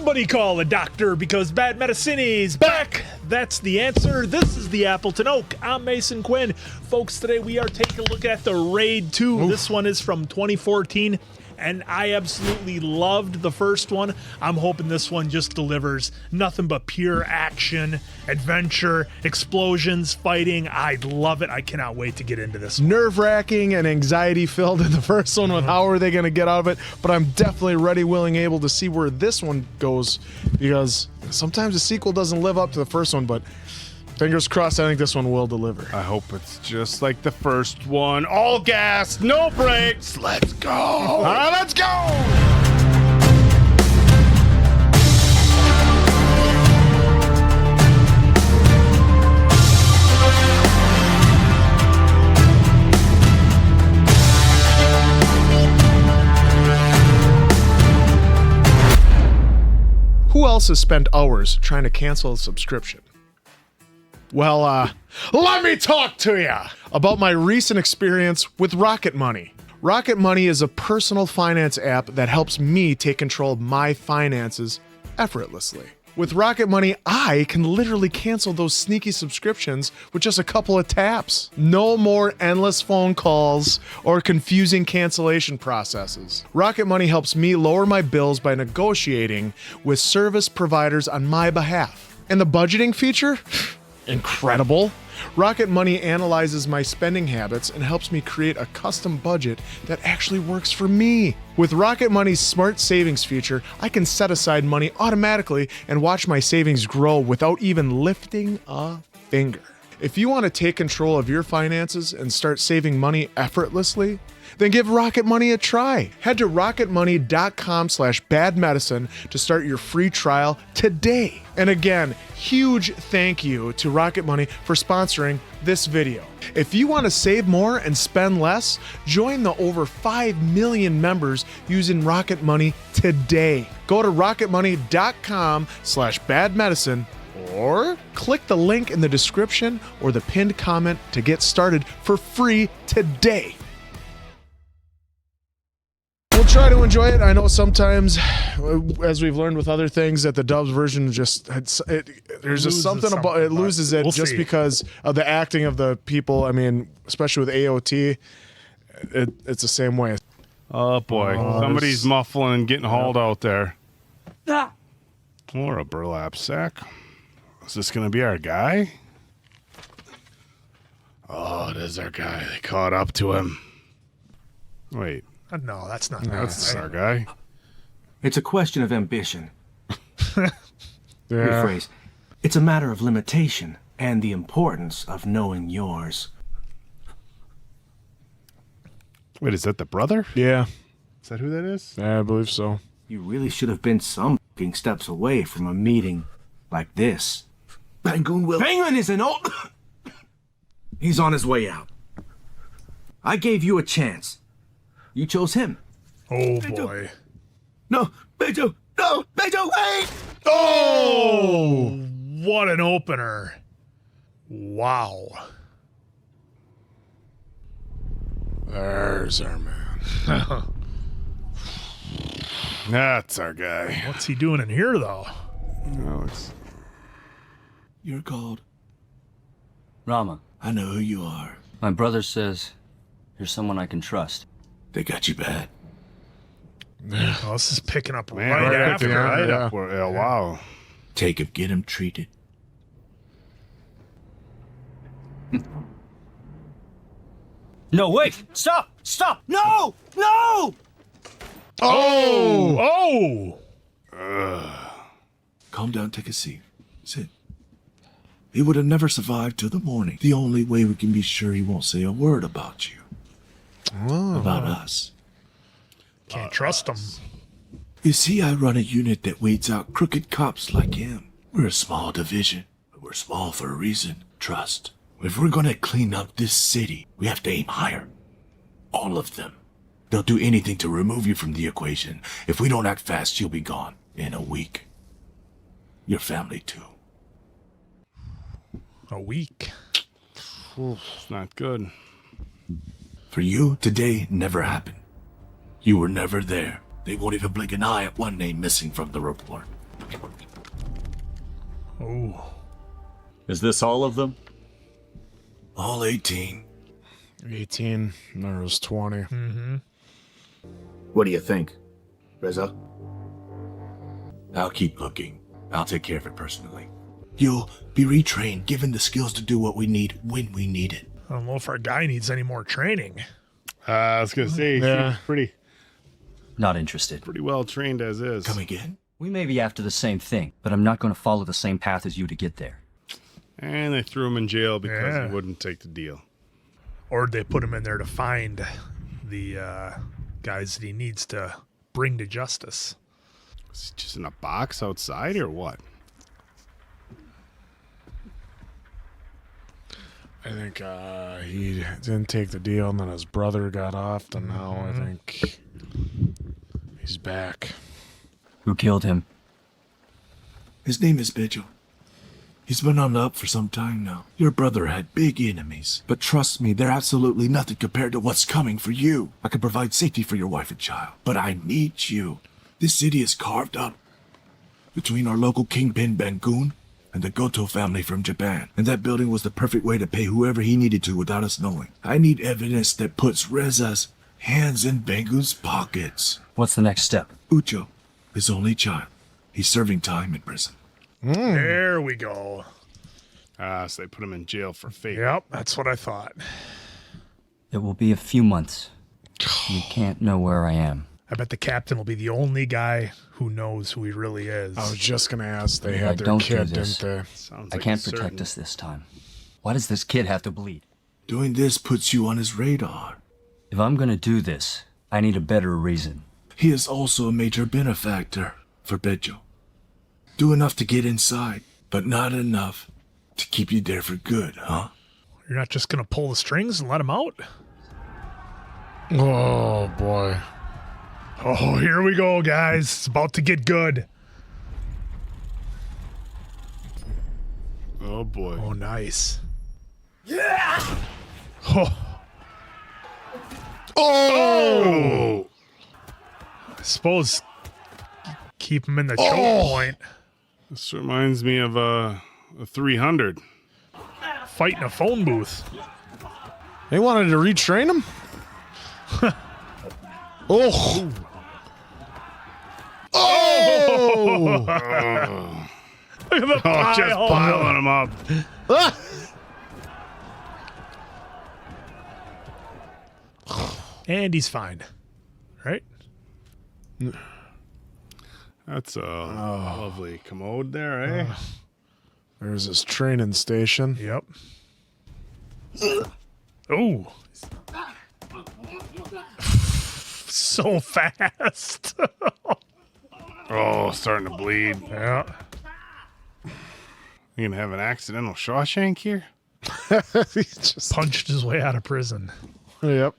Somebody call a doctor because bad medicine is back. That's the answer. This is the Appleton Oak. I'm Mason Quinn. Folks, today we are taking a look at the Raid 2. Oof. This one is from 2014. And I absolutely loved the first one. I'm hoping this one just delivers nothing but pure action, adventure, explosions, fighting. I love it. I cannot wait to get into this one. Nerve-wracking and anxiety-filled in the first one with how are they going to get out of it. But I'm definitely ready, willing, able to see where this one goes, because sometimes the sequel doesn't live up to the first one, but fingers crossed, I think this one will deliver. I hope it's just like the first one. All gas, no brakes. Let's go. All right, let's go. Who else has spent hours trying to cancel a subscription? Well, let me talk to you about my recent experience with Rocket Money. Rocket Money is a personal finance app that helps me take control of my finances effortlessly. With Rocket Money, I can literally cancel those sneaky subscriptions with just a couple of taps. No more endless phone calls or confusing cancellation processes. Rocket Money helps me lower my bills by negotiating with service providers on my behalf. And the budgeting feature? Incredible. Rocket Money analyzes my spending habits and helps me create a custom budget that actually works for me. With Rocket Money's smart savings feature, I can set aside money automatically and watch my savings grow without even lifting a finger. If you want to take control of your finances and start saving money effortlessly, then give Rocket Money a try. Head to rocketmoney.com/badmedicine to start your free trial today. And again, huge thank you to Rocket Money for sponsoring this video. If you want to save more and spend less, join the over 5 million members using Rocket Money today. Go to rocketmoney.com/badmedicine or click the link in the description or the pinned comment to get started for free today. We'll try to enjoy it. I know sometimes, as we've learned with other things, that the dubs version just there's just something about it, loses it just because of the acting of the people. I mean, especially with AOT, it's the same way. Oh boy, somebody's muffling and getting hauled out there. Or a burlap sack. Is this gonna be our guy? Oh, it is our guy. They caught up to him. Wait. No, that's not. That's our guy. It's a question of ambition. Yeah. Rephrase. It's a matter of limitation and the importance of knowing yours. Wait, is that the brother? Yeah. Is that who that is? Yeah, I believe so. You really should have been some f***ing steps away from a meeting like this. Penguin is an old... He's on his way out. I gave you a chance. You chose him. Oh boy. No, Beto, no, Beto, wait! Oh, what an opener. Wow. There's our man. That's our guy. What's he doing in here, though? No, it's... You're called. Rama, I know who you are. my brother says you're someone I can trust. They got you bad. Oh, this is picking up Man, right right after. up. Yeah, wow. Take him, get him treated. No, wait! Stop! Stop! No! No! Oh! Calm down, take a seat. Sit. He would have never survived till the morning. The only way we can be sure he won't say a word about you. About us. Can't trust him. You see, I run a unit that weeds out crooked cops like him. We're a small division, but we're small for a reason. Trust. If we're gonna clean up this city, we have to aim higher. All of them. They'll do anything to remove you from the equation. If we don't act fast, you'll be gone in a week. Your family, too. A week. It's not good. For you, today never happened. You were never there. They won't even blink an eye at one name missing from the report. Oh. Is this all of them? All 18. 18. There was 20. What do you think, Reza? I'll keep looking. I'll take care of it personally. You'll be retrained, given the skills to do what we need when we need it. I don't know if our guy needs any more training. I was gonna say, Yeah. he's pretty Not interested. well trained as is. Come again? We may be after the same thing, but I'm not going to follow the same path as you to get there. And they threw him in jail because Yeah. he wouldn't take the deal. Or they put him in there to find the guys that he needs to bring to justice. Is he just in a box outside or what? I think he didn't take the deal, and then his brother got off, and now I think he's back. Who killed him? His name is Vigil. He's been on the up for some time now. Your brother had big enemies, but trust me, they're absolutely nothing compared to what's coming for you. I can provide safety for your wife and child, but I need you. This city is carved up between our local kingpin Bangun and the Goto family from Japan, and that building was the perfect way to pay whoever he needed to without us knowing. I need evidence that puts Reza's hands in Bangun's pockets. What's the next step? Ucho, his only child. He's serving time in prison. There we go. So they put him in jail for fake. Yep, that's what I thought. It will be a few months. You can't know where I am. I bet the captain will be the only guy who knows who he really is. I was just gonna ask. They If I had their don't do kid, this- didn't they? Sounds I like can't a protect certain- us this time. Why does this kid have to bleed? Doing this puts you on his radar. If I'm going to do this, I need a better reason. He is also a major benefactor for Bejo. Do enough to get inside, but not enough to keep you there for good, huh? You're not just going to pull the strings and let him out? Oh boy. Oh, here we go, guys. It's about to get good. Oh boy. Oh, nice. Yeah! Oh. Oh! I suppose keep him in the choke point. This reminds me of a 300. Fight in a phone booth. They wanted to retrain him? Oh! Oh! Look at the Oh, just pile. piling him up. And he's fine. Right? That's a lovely commode there, eh? There's his training station. Yep. Oh. So fast. Oh, starting to bleed. Yeah. You gonna have an accidental Shawshank here? He just, Punched his way out of prison. yep.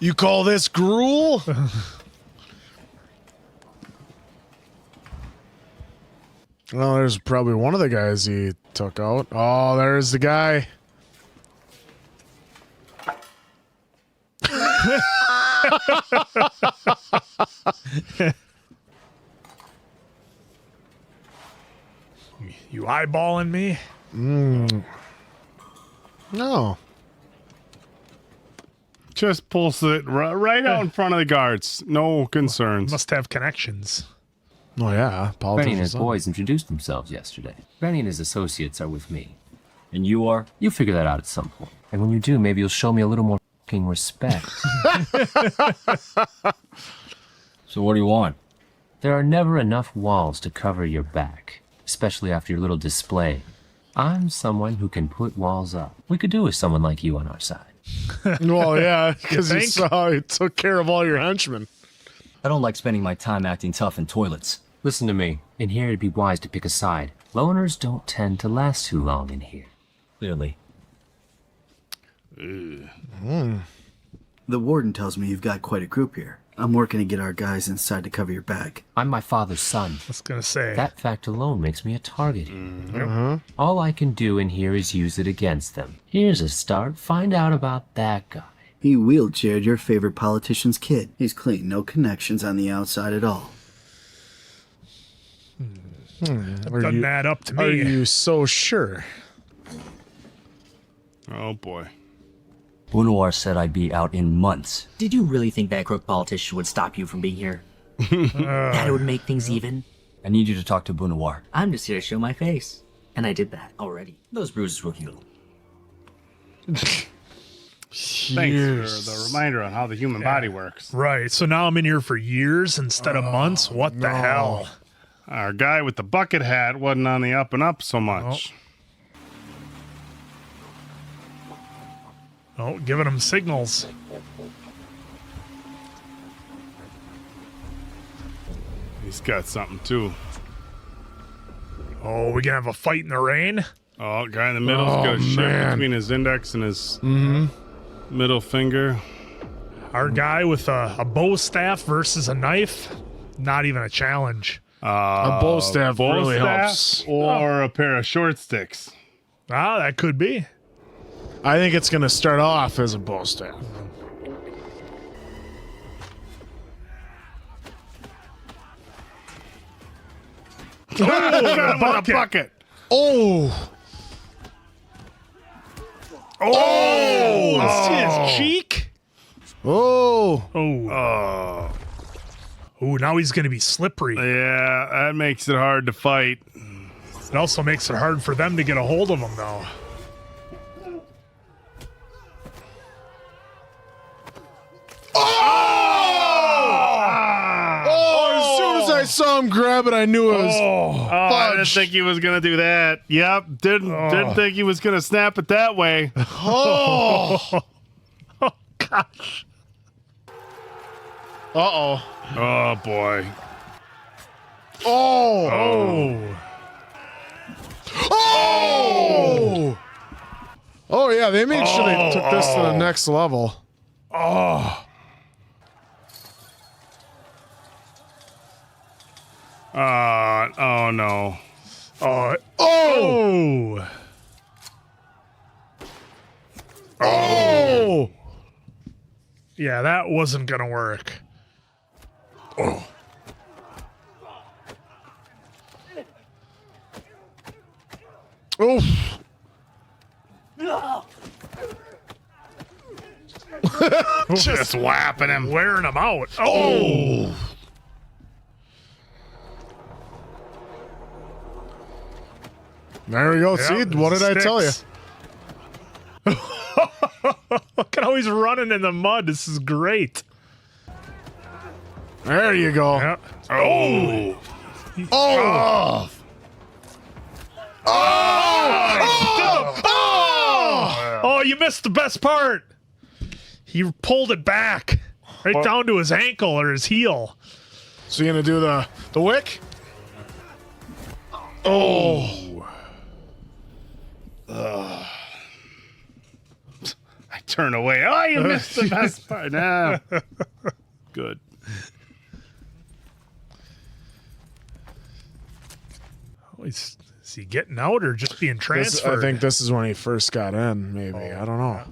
You call this gruel? Well, there's probably one of the guys he took out. Oh, there's the guy. You eyeballing me? No. Just pulls it right out in front of the guards. No concerns. Must have connections. Oh, yeah. Benny and Politicians. his boys introduced themselves yesterday. Benny and his associates are with me. And you are? You'll figure that out at some point. And when you do, maybe you'll show me a little more fucking respect. So what do you want? There are never enough walls to cover your back, especially after your little display. I'm someone who can put walls up. We could do with someone like you on our side. Well, yeah, because you think? saw he took care of all your henchmen. I don't like spending my time acting tough in toilets. Listen to me. In here, it'd be wise to pick a side. Loners don't tend to last too long in here. Clearly. The warden tells me you've got quite a group here. I'm working to get our guys inside to cover your back. I'm my father's son. I was going to say. That fact alone makes me a target. All I can do in here is use it against them. Here's a start. Find out about that guy. He wheelchaired your favorite politician's kid. He's clean, no connections on the outside at all. Doesn't add up to me. Are you so sure? Oh boy. Bunawar said I'd be out in months. Did you really think that crook politician would stop you from being here? That it would make things even? I need you to talk to Bunawar. I'm just here to show my face. And I did that already. Those bruises will heal. Thanks for the reminder on how the human body works. Right. So now I'm in here for years instead of months. What the hell? Our guy with the bucket hat wasn't on the up and up so much. Oh, giving him signals. He's got something too. Oh, we gonna have a fight in the rain? Oh, guy in the middle's got a shift between his index and his middle finger. Our guy with a bow staff versus a knife? Not even a challenge. A bow staff really helps. Or a pair of short sticks. Ah, that could be. I think it's going to start off as a bow staff. Got a bucket. Oh! Oh! His cheek? Oh! Oh. Oh, now he's going to be slippery. Yeah, that makes it hard to fight. It also makes it hard for them to get a hold of him, though. As soon as I saw him grab it, I knew it was I didn't think he was gonna do that. Yep, didn't think he was gonna snap it that way. Oh! Gosh. Uh-oh. Oh boy. Oh! Oh! Oh, yeah, they made sure they took this to the next level. Oh. Oh no. Oh. Oh! Oh! Yeah, that wasn't going to work. Oh. Oof. Just whapping him. Wearing him out. Oh. There we go. Yep, See, what did I tell you? Look at how he's running in the mud. This is great. There you go. Yeah. Oh. Oh! Oh, you missed the best part. He pulled it back right down to his ankle or his heel. So you gonna do the wick? Oh! I turn away. Oh, you missed the best part. Nah. Good. Oh, is he getting out or just being transferred? I think this is when he first got in, maybe. I don't know.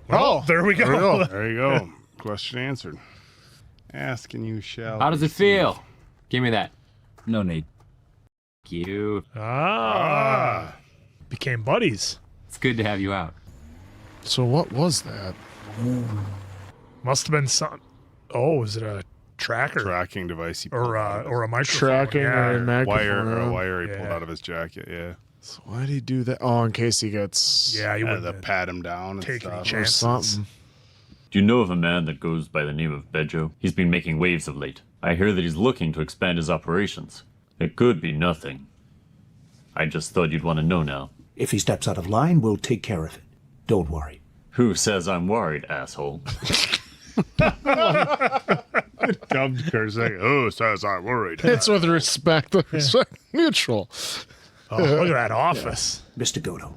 Oh, there we go. There you go. Question answered. Ask and you shall. How does it feel? Give me that. No need. Thank you. Became buddies. It's good to have you out. So what was that? Must have been some. Oh, is it a tracker Tracking device he or a microphone? Tracking Yeah. or a microphone? a wire he pulled Yeah. out of his jacket. Yeah. So why did he do that? Oh, in case he gets Yeah, he Had wouldn't to pat him down and take any stuff. or chances. something. Do you know of a man that goes by the name of Bejo? He's been making waves of late. I hear that he's looking to expand his operations. It could be nothing. I just thought you'd want to know now. If he steps out of line, we'll take care of it. Don't worry. Who says I'm worried, asshole? Dumb cursing. Oh, says I'm worried. It's with respect. Neutral. Oh, look at that office. Mr. Goto.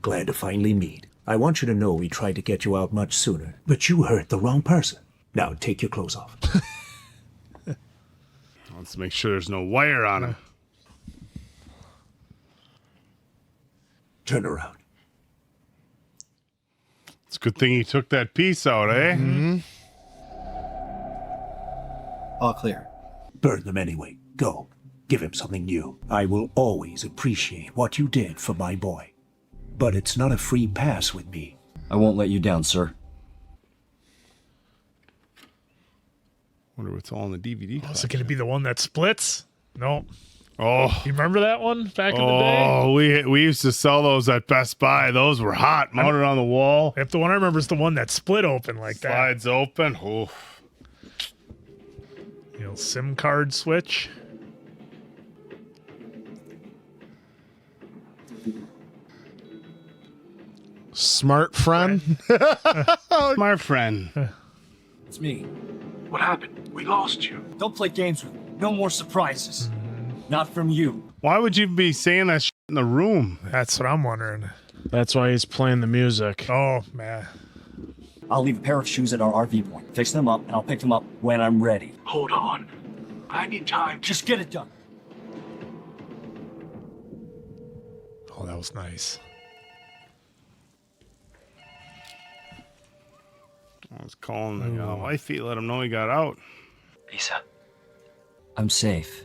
Glad to finally meet. I want you to know we tried to get you out much sooner, but you hurt the wrong person. Now take your clothes off. Let's make sure there's no wire on him. Turn around. It's a good thing he took that piece out, eh? All clear. Burn them anyway. Go. Give him something new. I will always appreciate what you did for my boy. But it's not a free pass with me. I won't let you down, sir. Wonder what's all in the DVD. Oh, is it going to be the one that splits? No. Oh, You remember that one back in the day? oh, we used to sell those at Best Buy. Those were hot, mounted on the wall. If the one I remember is the one that split open like Slides open. Oh, that. You know, SIM card switch. Smart friend. my friend. It's me. What happened? We lost you. Don't play games with me. No more surprises. Not from you. Why would you be saying that shit in the room? That's what I'm wondering. That's why he's playing the music. Oh, man. I'll leave a pair of shoes at our RV point. Fix them up, and I'll pick them up when I'm ready. Hold on. I need time. Just get it done. Oh, that was nice. I was calling the wifey, let him know he got out. Lisa. I'm safe.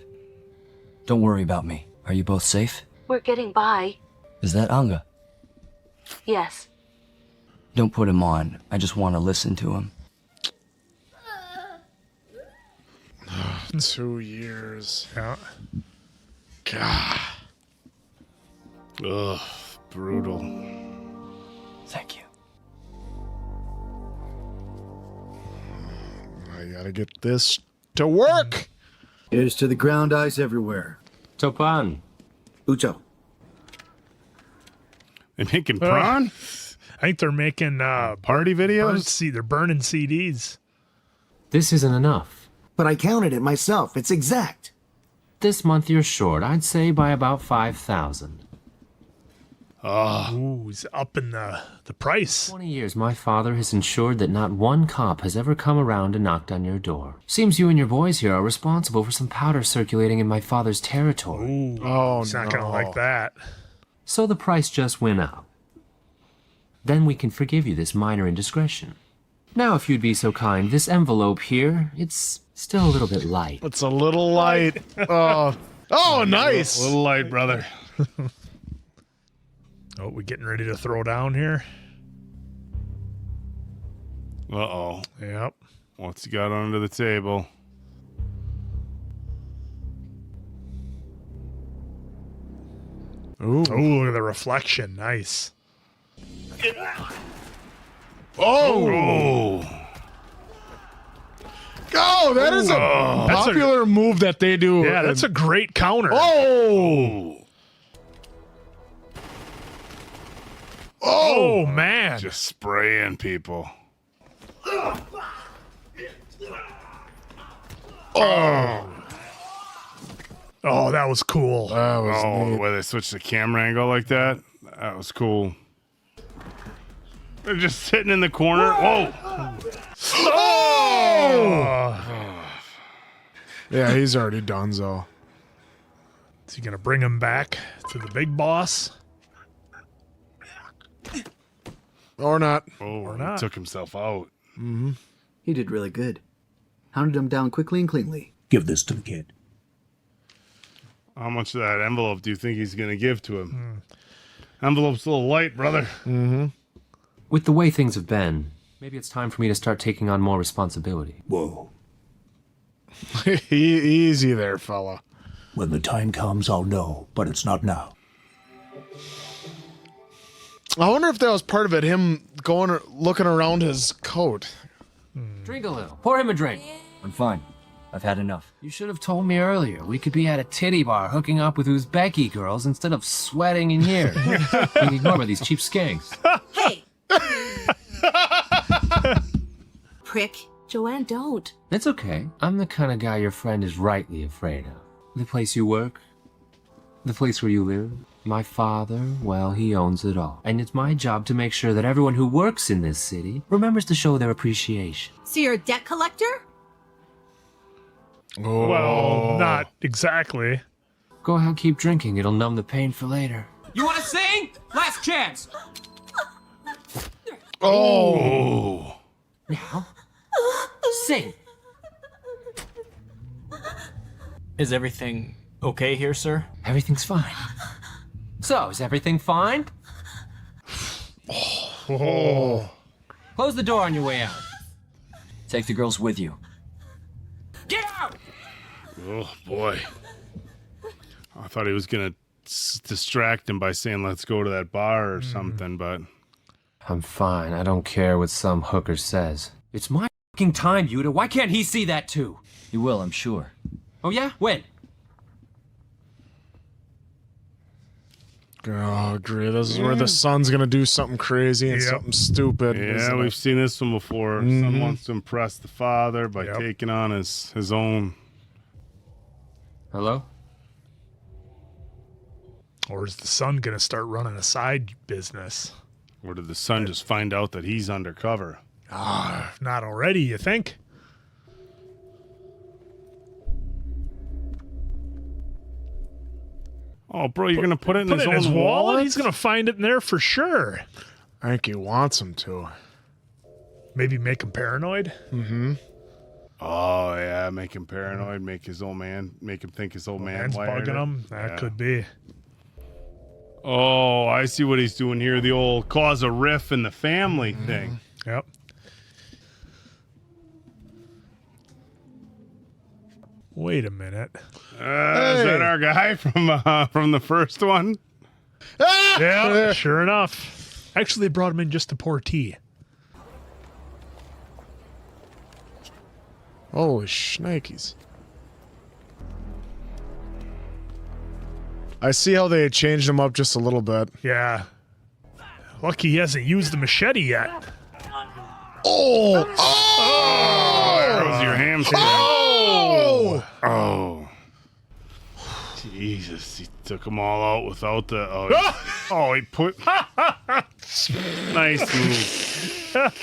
Don't worry about me. Are you both safe? We're getting by. Is that Anga? Yes. Don't put him on. I just want to listen to him. 2 years. Yeah. God. Ugh, brutal. Thank you. I gotta get this to work. Here's to the ground eyes everywhere. Topan. Ucho. They making prawn? I think they're making Party videos? they're burning CDs. This isn't enough. But I counted it myself. It's exact. This month you're short, I'd say by about 5,000. Ooh, he's upping the price. 20 years my father has ensured that not one cop has ever come around and knocked on your door. Seems you and your boys here are responsible for some powder circulating in my father's territory. Ooh, Oh, he's not gonna like that. So the price just went up. Then we can forgive you this minor indiscretion. Now, if you'd be so kind, this envelope here, it's still a little bit light. It's a little light. Oh, nice. A little light, brother. Oh, we getting ready to throw down here? Uh-oh. Yep. What's he got under the table? Ooh. Oh, look at the reflection. Nice. Oh. Oh, that is a popular move that they do. Yeah, that's a great counter. Oh. Oh, man. Just spraying people. Oh, that was cool. That was Oh, neat. the way they switched the camera angle like that? That was cool. They're just sitting in the corner. Whoa. Oh! Yeah, he's already donezo. Is he going to bring him back to the big boss? Or not. Oh, Or not. he took himself out. He did really good. Hounded him down quickly and cleanly. Give this to the kid. How much of that envelope do you think he's going to give to him? Envelope's a little light, brother. With the way things have been, maybe it's time for me to start taking on more responsibility. Whoa. Easy there, fella. When the time comes, I'll know, but it's not now. I wonder if that was part of it, him going looking around his coat. Drink a little. Pour him a drink. I'm fine. I've had enough. You should have told me earlier. We could be at a titty bar hooking up with Uzbeki girls instead of sweating in here. Being ignored by these cheap skanks. Hey! Prick. Joanne, don't. It's okay. I'm the kind of guy your friend is rightly afraid of. The place you work, the place where you live. My father, well, he owns it all. And it's my job to make sure that everyone who works in this city remembers to show their appreciation. So you're a debt collector? Oh. Well, not exactly. Go ahead, keep drinking. It'll numb the pain for later. You want to sing? Last chance. Now, sing. Is everything okay here, sir? Everything's fine. So, is everything fine? Oh. Close the door on your way out. Take the girls with you. Get out! Oh boy. I thought he was gonna distract him by saying, let's go to that bar or something, but... I'm fine. I don't care what some hooker says. It's my fucking time, Yuta. Why can't he see that too? He will, I'm sure. Oh yeah? When? Oh, great. This is where the son's going to do something crazy and something stupid. Yeah, we've seen this one before. Son wants to impress the father by taking on his own. Hello? Or is the son going to start running a side business? Or did the son just find out that he's undercover? Not already, you think? Oh, bro, you're going to put it in his own wallet? He's going to find it in there for sure. I think he wants him to. Maybe make him paranoid? Mm-hmm. Oh, yeah, make him paranoid, make him think his old man's bugging him? That could be. Oh, I see what he's doing here. The old cause a riff in the family thing. Yep. Wait a minute. Is that our guy from the first one? Yeah, sure enough. Actually, they brought him in just to pour tea. Holy shnikes. I see how they had changed him up just a little bit. Yeah. Lucky he hasn't used the machete yet. Oh! There was your ham sandwich. Oh. Jesus, he took them all out without the... he put... Nice move.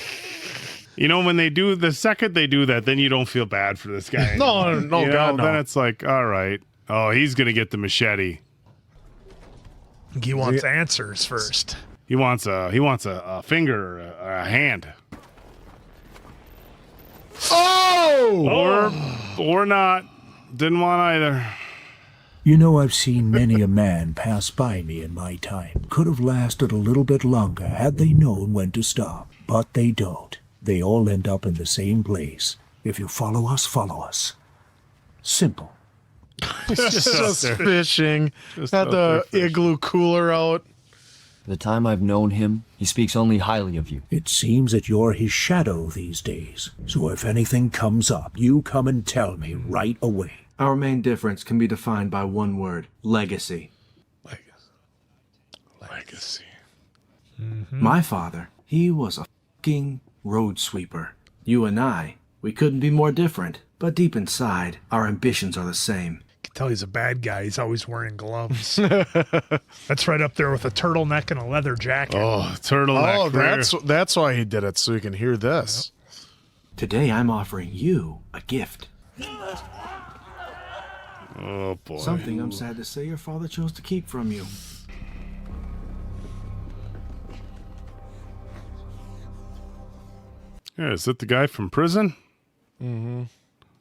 You know, when they do... The second they do that, then you don't feel bad for this guy. No, God, no. Then it's like, all right. Oh, he's going to get the machete. He wants answers first. He wants a finger, a hand. Or not. Didn't want either. You know, I've seen many a man pass by me in my time. Could have lasted a little bit longer had they known when to stop. But they don't. They all end up in the same place. If you follow us, follow us. Simple. Just fishing. Had the igloo cooler out. The time I've known him, he speaks only highly of you. It seems that you're his shadow these days. So if anything comes up, you come and tell me right away. Our main difference can be defined by one word: legacy. Legacy. My father, he was a fucking road sweeper. You and I, we couldn't be more different. But deep inside, our ambitions are the same. You can tell he's a bad guy. He's always wearing gloves. That's right up there with a turtleneck and a leather jacket. Oh, turtleneck. Oh, that's why he did it, so you can hear this. Today, I'm offering you a gift. Oh, boy. Something I'm sad to say your father chose to keep from you. Yeah, is that the guy from prison? Mm-hmm.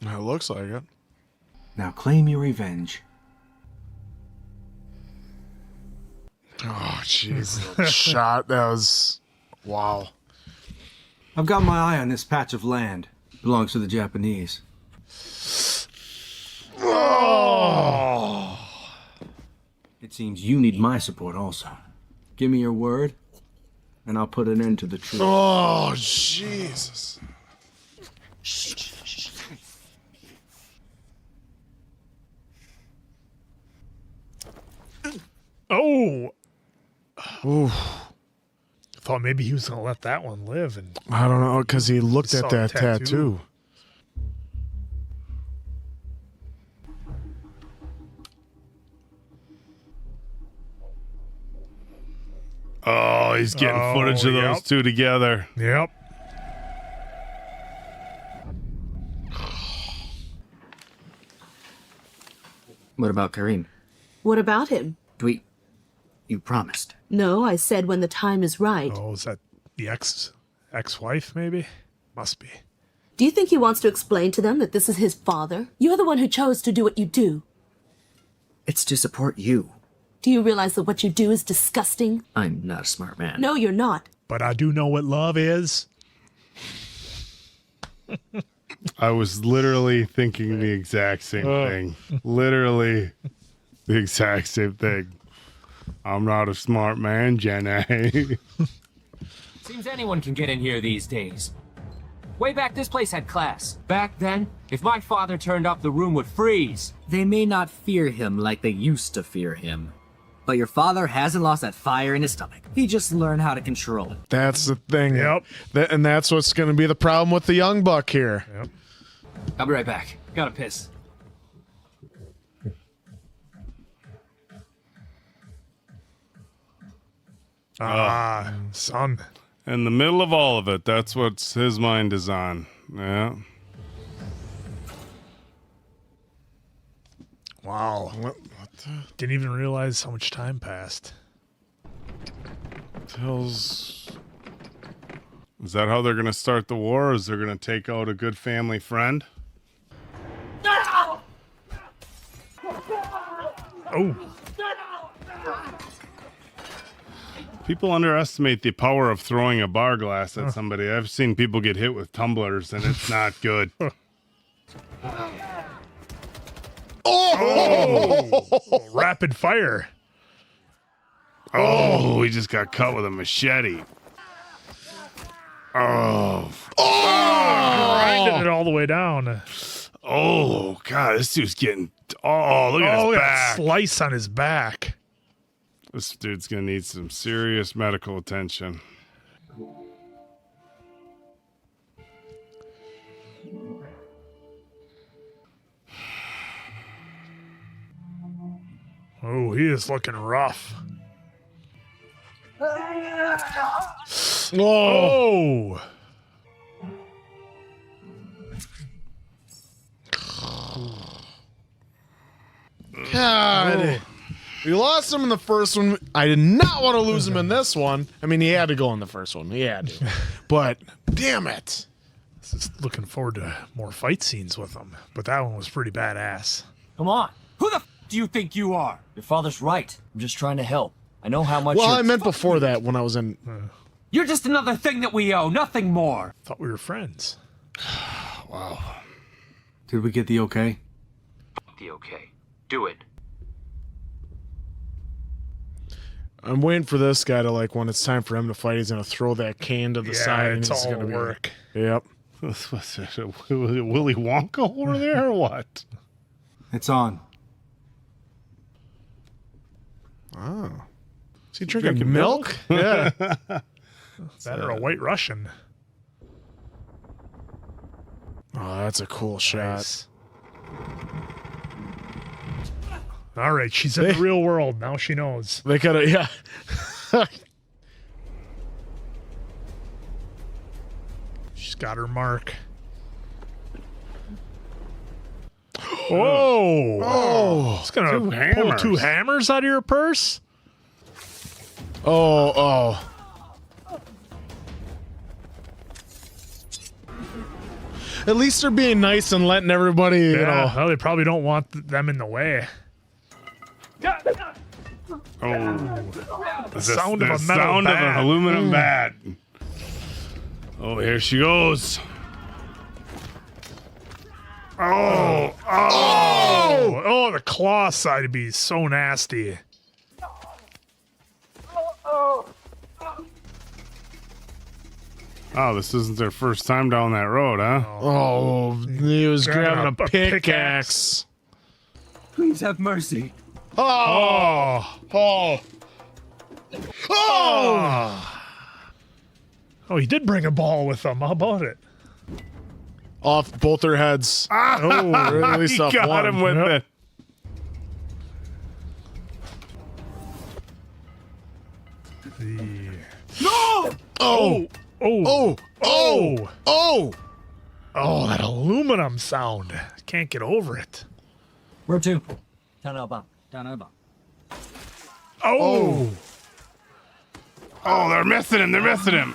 It looks like it. Now claim your revenge. Oh, jeez. Shot. That was... Wow. I've got my eye on this patch of land. Belongs to the Japanese. Oh! It seems you need my support also. Give me your word, and I'll put an end to the truth. Oh, Jesus. Oh! Ooh. Thought maybe he was going to let that one live. And I don't know, because he looked saw at the that tattoo. Oh, he's getting footage of those two together. Yep. What about Karim? What about him? You promised. No, I said when the time is right. Oh, is that the ex-wife, maybe? Must be. Do you think he wants to explain to them that this is his father? You're the one who chose to do what you do. It's to support you. Do you realize that what you do is disgusting? I'm not a smart man. No, you're not. But I do know what love is. I was literally thinking the exact same thing. Literally the exact same thing. I'm not a smart man, Jenny. Seems anyone can get in here these days. Way back, this place had class. Back then, if my father turned up, the room would freeze. They may not fear him like they used to fear him. But your father hasn't lost that fire in his stomach. He just learned how to control it. That's the thing. Yep. And that's what's going to be the problem with the young buck here. Yep. I'll be right back. Gotta piss. Son. In the middle of all of it, that's what his mind is on. Yeah. Wow. Didn't even realize how much time passed. Is that how they're going to start the war? Is they're going to take out a good family friend? Oh. People underestimate the power of throwing a bar glass at somebody. I've seen people get hit with tumblers, and it's not good. Oh! Rapid fire. Oh, he just got cut with a machete. Oh. Grinding it all the way down. Oh, God, this dude's getting... Oh, look at his look at back. that slice on his back. This dude's going to need some serious medical attention. Oh, he is looking rough. Oh! God. We lost him in the first one. I did not want to lose him in this one. I mean, he had to go in the first one. He had to. But, damn it. Just looking forward to more fight scenes with him. But that one was pretty badass. Come on. Who the f do you think you are? Your father's right. I'm just trying to help. I know how much. Well, I meant before that when I was in... You're just another thing that we owe, nothing more. Thought we were friends. Wow. Did we get the okay? The okay. Do it. I'm waiting for this guy to, like, when it's time for him to fight, he's going to throw that can to the side. It's and he's all gonna work. Yep. Was it a Willy Wonka over there or what? It's on. Oh. Is he drinking milk? Yeah. That or a White Russian. Oh, that's a cool shot. Nice. All right, she's in the real world. Now she knows. They could have, yeah. She's got her mark. Whoa! Oh. It's gonna pull two hammers out of your purse? Oh. At least they're being nice and letting everybody, you know. Well, they probably don't want them in the way. Oh. The sound of a metal sound bat. of an aluminum bat. Oh, here she goes. Oh, the claw side would be so nasty. Oh, this isn't their first time down that road, huh? Oh, he was grabbing a pickaxe. Please have mercy. Oh. Oh, he did bring a ball with him. How about it? Off both their heads. Oh, at least he off got one. him with it. No! Oh, that aluminum sound. Can't get over it. Where to? Down Elba. Oh. Oh, they're missing him. They're missing him.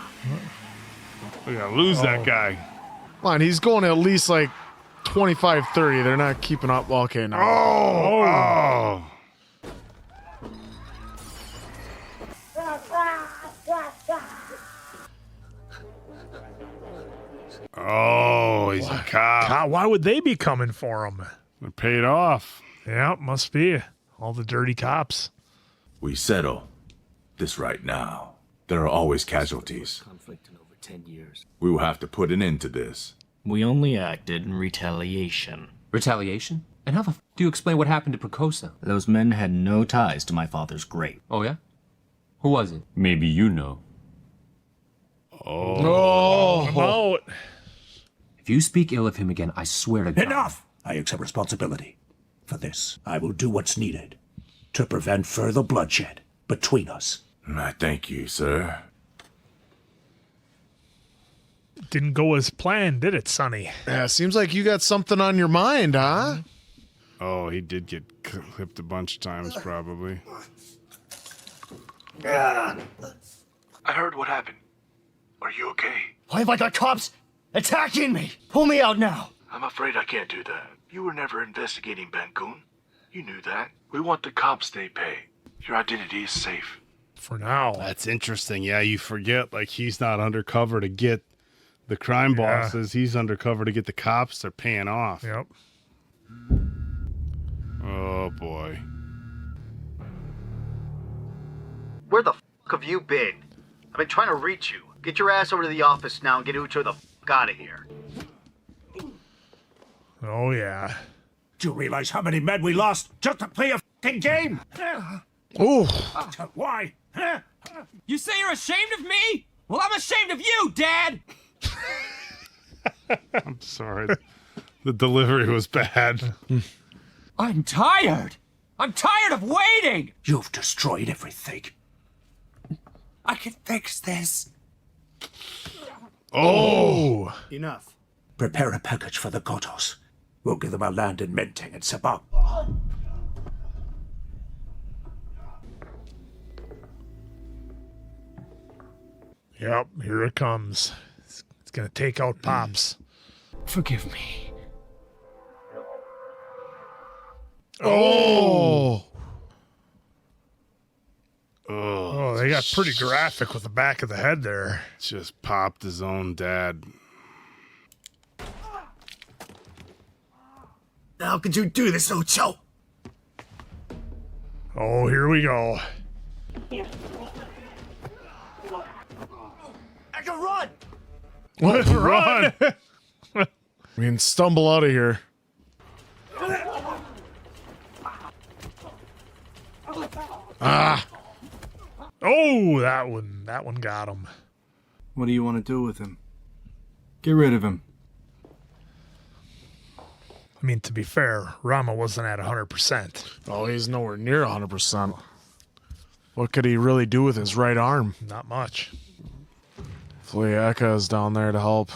We're going to lose that guy. Come on, he's going at least like 25, 30. They're not keeping up. Okay, now. Oh! Oh, he's a cop. God, why would they be coming for him? They're paid off. Yeah, must be. All the dirty cops. We settle this right now. There are always casualties. Conflict in over 10 years. We will have to put an end to this. We only acted in retaliation. Retaliation? And how the do you explain what happened to Prakosa? Those men had no ties to my father's grave. Oh, yeah? Who was it? Maybe you know. I'm out. If you speak ill of him again, I swear to God. Enough! I accept responsibility. For this, I will do what's needed to prevent further bloodshed between us. I thank you, sir. Didn't go as planned, did it, Sonny? Yeah, seems like you got something on your mind, huh? Oh, he did get clipped a bunch of times, probably. I heard what happened. Are you okay? Why have I got cops attacking me? Pull me out now. I'm afraid I can't do that. You were never investigating Bancoon. You knew that. We want the cops they pay. Your identity is safe. For now. That's interesting. Yeah, you forget, like, he's not undercover to get the crime bosses. He's undercover to get the cops they're paying off. Yep. Oh, boy. Where the f*** have you been? I've been trying to reach you. Get your ass over to the office now and get Ucho the f*** out of here. Oh, yeah. Do you realize how many men we lost just to play a f***ing game? Ooh. Why? You say you're ashamed of me? Well, I'm ashamed of you, Dad! I'm sorry. The delivery was bad. I'm tired! I'm tired of waiting! You've destroyed everything. I can fix this. Oh! Enough. Prepare a package for the Gotos. We'll give them our land in Menteng and Sabah. Yep, here it comes. It's gonna take out Pops. Forgive me. Oh! Oh, they got pretty graphic with the back of the head there. Just popped his own dad. How could you do this, Ucho? Oh, here we go. I can run! What? Run! We can stumble out of here. Ah! Oh, that one got him. What do you want to do with him? Get rid of him. I mean, to be fair, Rama wasn't at 100%. Oh, he's nowhere near 100%. What could he really do with his right arm? Not much. Flieka is down there to help.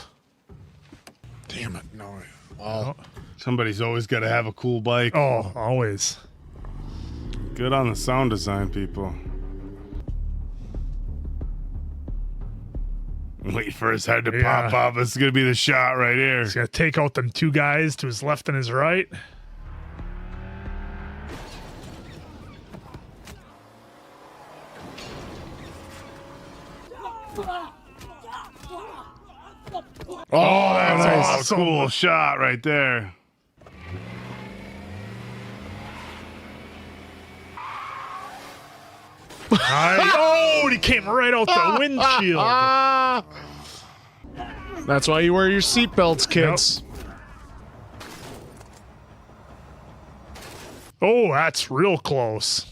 Damn it, no. Oh. Somebody's always got to have a cool bike. Oh, always. Good on the sound design, people. Wait for his head to pop up. It's going to be the shot right here. He's going to take out them two guys to his left and his right. Oh, that's nice. a cool shot right there. Oh, and he came right out the windshield. That's why you wear your seatbelts, kids. Yep. Oh, that's real close.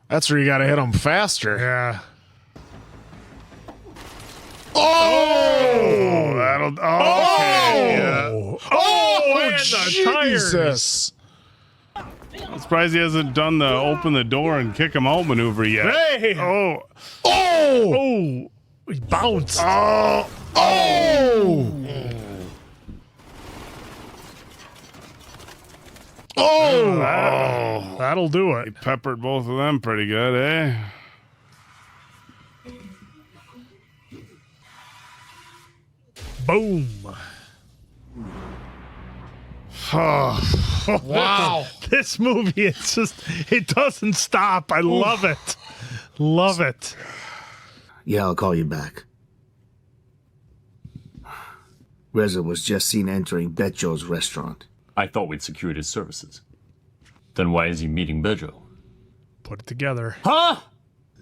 That's where you got to hit them faster. Yeah. Oh! That'll... Oh! Okay, yeah. Oh, and the tires. Jesus. I'm surprised he hasn't done the open the door and kick him out maneuver yet. Hey! Oh! Oh! Oh! He bounced. Oh! Oh! Oh! That'll do it. He peppered both of them pretty good, eh? Boom. Wow. This movie, it doesn't stop. I love it. Love it. Yeah, I'll call you back. Reza was just seen entering Bejo's restaurant. I thought we'd secured his services. Then why is he meeting Bejo? Put it together. Huh?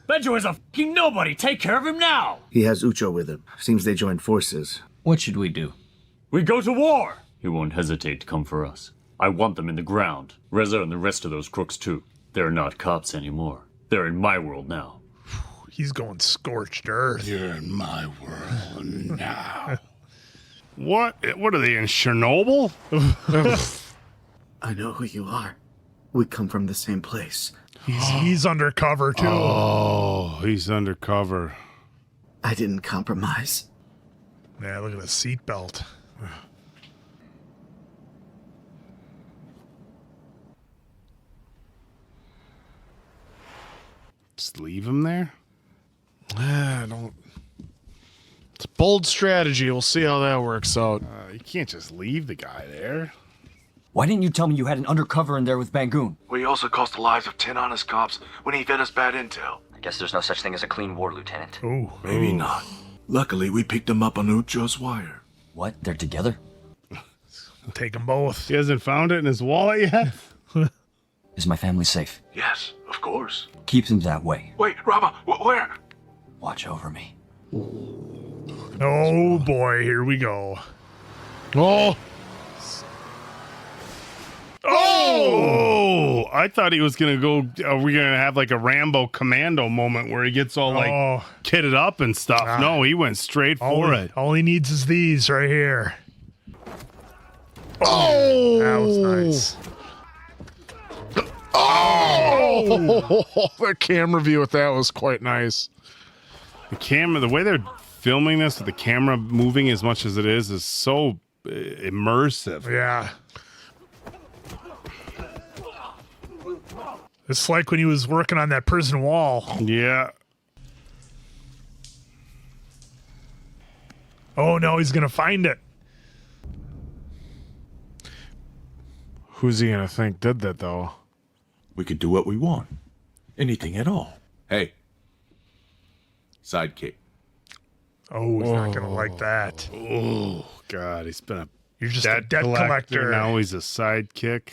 Bejo is a fucking nobody. Take care of him now. He has Ucho with him. Seems they joined forces. What should we do? We go to war. He won't hesitate to come for us. I want them in the ground. Reza and the rest of those crooks too. They're not cops anymore. They're in my world now. He's going scorched earth. You're in my world now. What are they in Chernobyl? I know who you are. We come from the same place. He's undercover too. Oh, he's undercover. I didn't compromise. Yeah, look at the seatbelt. Just leave him there? I don't. It's a bold strategy. We'll see how that works out. You can't just leave the guy there. Why didn't you tell me you had an undercover in there with Bangoon? We also cost the lives of 10 honest cops when he fed us bad intel. I guess there's no such thing as a clean war, Lieutenant. Ooh. Maybe not. Luckily, we picked him up on Ucho's wire. What? They're together? Take them both. He hasn't found it in his wallet yet? Is my family safe? Yes, of course. Keep them that way. Wait, Rama, where? Watch over me. Oh boy, here we go. Oh! Oh! I thought he was gonna go. Are we gonna have like a Rambo Commando moment where he gets all like kitted up and stuff? No, he went straight for it. All he needs is these right here. Oh! That was nice. Oh! The camera view with that was quite nice. The way they're filming this with the camera moving as much as it is so immersive. Yeah. It's like when he was working on that prison wall. Yeah. Oh no, he's gonna find it. Who's he gonna think did that though? We could do what we want. Anything at all. Hey. Sidekick. Oh, he's not gonna like that. Oh God, he's been You're just a debt collector. Now he's a sidekick.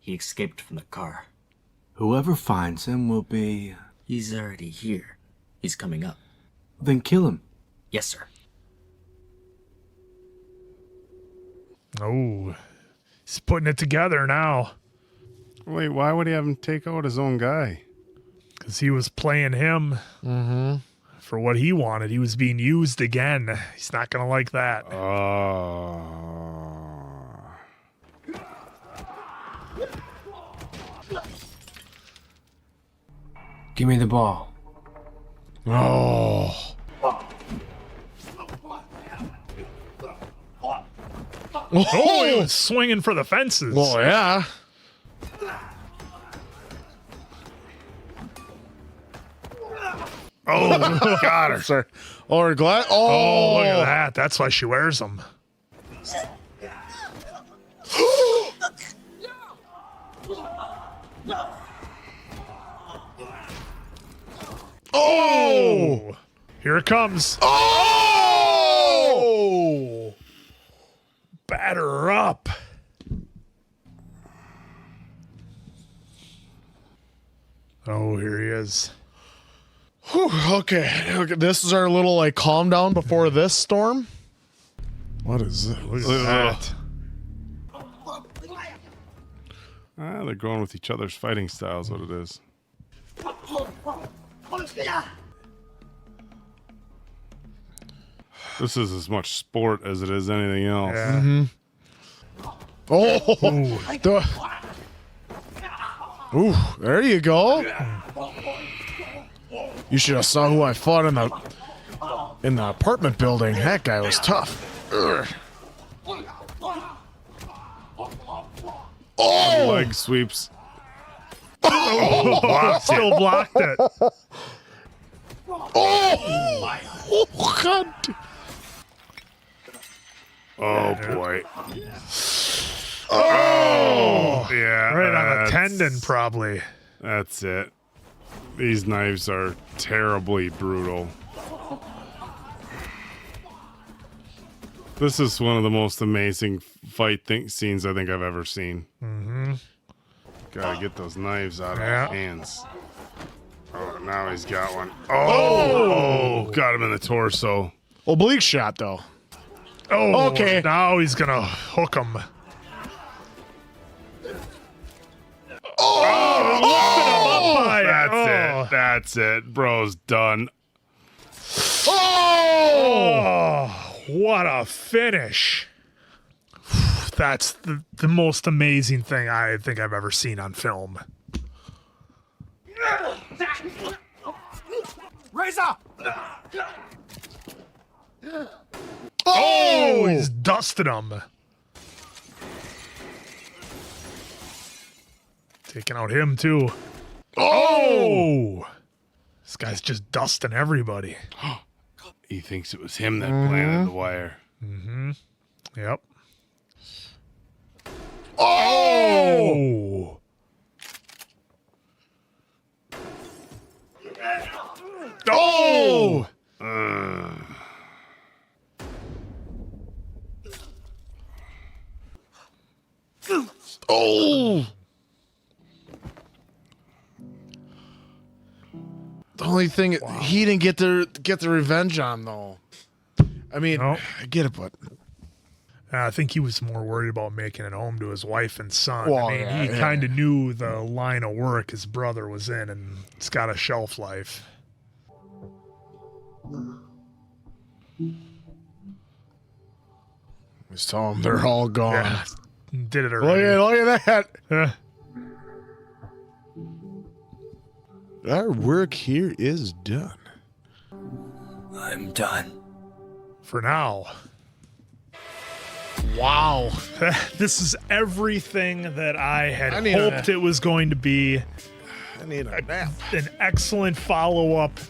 He escaped from the car. Whoever finds him will be... He's already here. He's coming up. Then kill him. Yes, sir. Oh, he's putting it together now. Wait, why would he have him take out his own guy? Because he was playing him for what he wanted. He was being used again. He's not going to like that. Give me the ball. Oh. Oh, he was swinging for the fences. Well, yeah. Oh, got her. Sorry. Or glad. Oh, look at that. That's why she wears them. Oh! Here it comes. Oh! Batter her up. Oh, here he is. Whew, okay, this is our little like calm down before this storm. What is it? Look at that. They're going with each other's fighting styles, what it is. This is as much sport as it is anything else. Yeah. Oh! Ooh, there you go. You should have saw who I fought in the apartment building. That guy was tough. Ugh. Oh! Leg sweeps. Still blocked it. Oh, God. Oh, boy. Oh! Yeah. Right on the tendon, probably. That's it. These knives are terribly brutal. This is one of the most amazing fight scenes I think I've ever seen. Mm-hmm. Gotta get those knives out of Yeah. his hands. Oh, now he's got one. Oh! Got him in the torso. Oblique shot, though. Oh, okay. Now he's gonna hook him. That's it. That's it. Bro's done. Oh, what a finish. That's the most amazing thing I think I've ever seen on film. Razor! Oh, he's dusted him. Taking out him, too. Oh! This guy's just dusting everybody. He thinks it was him that planted the wire. Mm-hmm. Yep. Oh! Oh! Oh! The only thing he didn't get the revenge on, though. I mean, I get it, but I think he was more worried about making it home to his wife and son. Well, I mean, yeah, he yeah. kind of knew the line of work his brother was in, and it's got a shelf life. just tell them they're all gone. Yeah, did it already. Look at that. Our work here is done. I'm done. For now. Wow. This is everything that I had hoped it was going to be. I need a nap. An excellent follow-up